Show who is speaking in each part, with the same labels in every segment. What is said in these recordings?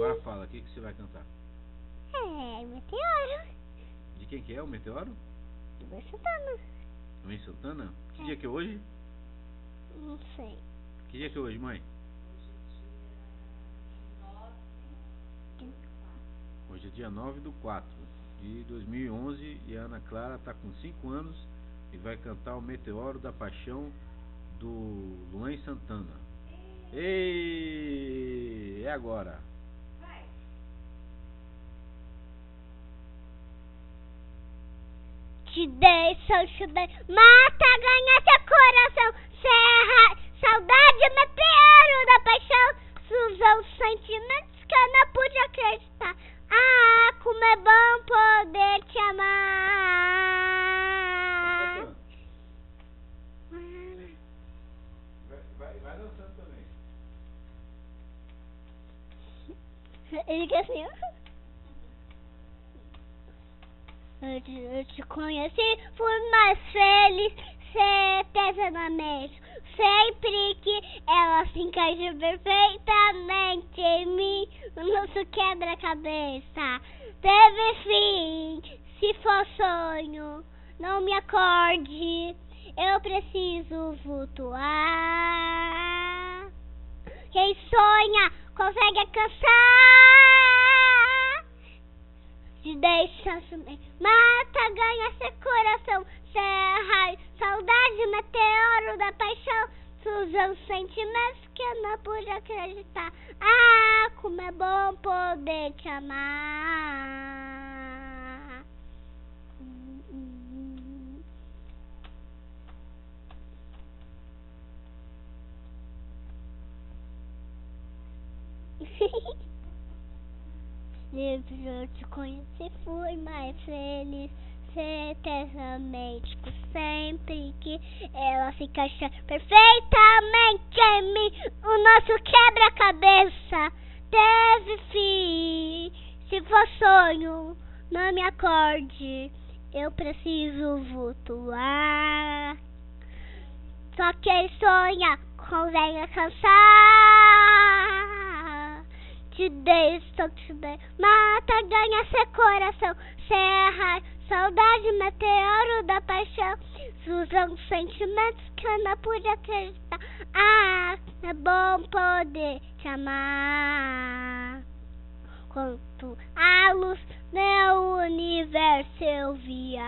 Speaker 1: Agora fala, o que você vai cantar?
Speaker 2: É, Meteoro.
Speaker 1: De quem que é o Meteoro?
Speaker 2: Do Luan Santana.
Speaker 1: Luan Santana? Que dia que é hoje?
Speaker 2: Não sei.
Speaker 1: Que dia que é hoje, mãe? Hoje é dia 9/4 de 2011 e a Ana Clara está com 5 anos e vai cantar o Meteoro da Paixão do Luan Santana. Ei, é agora.
Speaker 2: Te dei, mata, ganha seu coração, serra, saudade, meteoro da paixão, sujam os sentimentos que eu não pude acreditar. Ah, como é bom poder te amar.
Speaker 1: Vai dançando também.
Speaker 2: Ele quer assim, ó. Eu te conheci, fui mais feliz, eternamente. Sempre que ela se encaixa perfeitamente em mim, o nosso quebra-cabeça teve fim. Se for sonho, não me acorde, eu preciso flutuar. Quem sonha consegue alcançar. Te deixa sumir, mata, ganha seu coração, serra, saudade, meteoro da paixão, sujam os sentimentos que eu não pude acreditar. Ah, como é bom poder te amar. Desde eu te conheci, fui mais feliz, eternamente, por sempre que ela se encaixa perfeitamente em mim, o nosso quebra-cabeça teve fim. Se for sonho, não me acorde, eu preciso flutuar. Só quem sonha consegue alcançar. Te dei, mata, ganha seu coração, serra, saudade, meteoro da paixão, sujam os sentimentos que eu não pude acreditar. Ah, é bom poder te amar. Quanto a luz no universo eu viajei,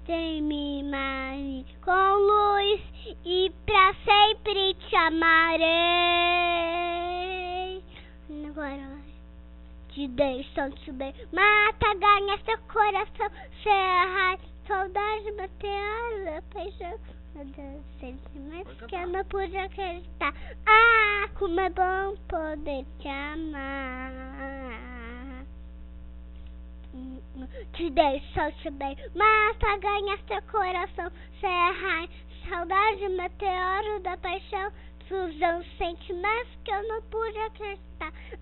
Speaker 2: tem me imagem com luz e pra sempre te amarei. Agora te deixo, te dei, mata, ganha seu coração, serra, saudade, meteoro, paixão, sentimentos que eu não pude acreditar. Ah, como é bom poder te amar. Te deixo, te dei, mata, ganha seu coração, serra, saudade, meteoro da paixão, sujam os sentimentos que eu não pude acreditar.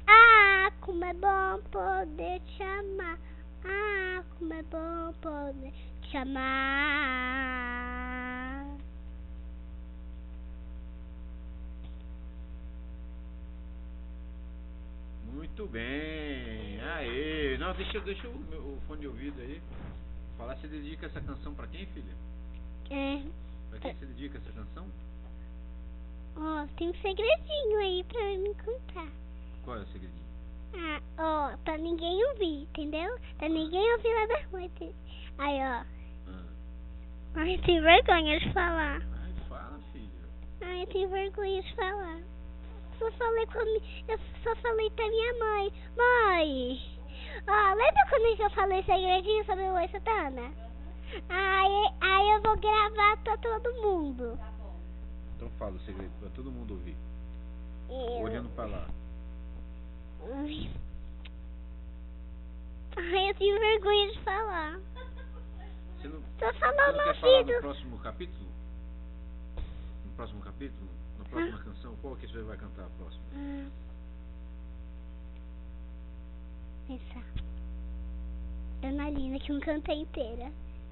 Speaker 2: Ah, como é bom poder te amar. Ah, como é bom poder te amar.
Speaker 1: Muito bem. Aê. Não, deixa o fone de ouvido aí. Falar, você dedica essa canção pra quem, filha? Pra quem você dedica essa canção?
Speaker 2: Tem um segredinho aí pra me contar.
Speaker 1: Qual é o segredinho?
Speaker 2: Pra ninguém ouvir, entendeu? Pra ninguém ouvir lá da rua. Aí, Ai, tenho vergonha de falar.
Speaker 1: Ai, fala, filha.
Speaker 2: Ai, eu tenho vergonha de falar. Eu só falei pra minha mãe. Mãe, lembra quando eu falei segredinho sobre o Luan Santana? Aí eu vou gravar pra todo mundo.
Speaker 1: Então fala o segredo pra todo mundo ouvir. Olhando pra lá.
Speaker 2: Ai, eu tenho vergonha de falar.
Speaker 1: Você não
Speaker 2: Tô falando
Speaker 1: quer falar
Speaker 2: ouvido.
Speaker 1: no próximo capítulo? No próximo capítulo? Na próxima canção? Qual que você vai cantar a próxima?
Speaker 2: Pensar. Adrenalina, que eu não cantei inteira.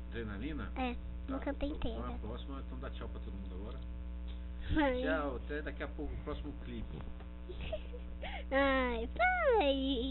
Speaker 1: Adrenalina?
Speaker 2: Não cantei inteira.
Speaker 1: Então a próxima, então dá tchau pra todo mundo agora.
Speaker 2: Mãe.
Speaker 1: Tchau, até daqui a pouco, o próximo clipe.
Speaker 2: Ai, pai.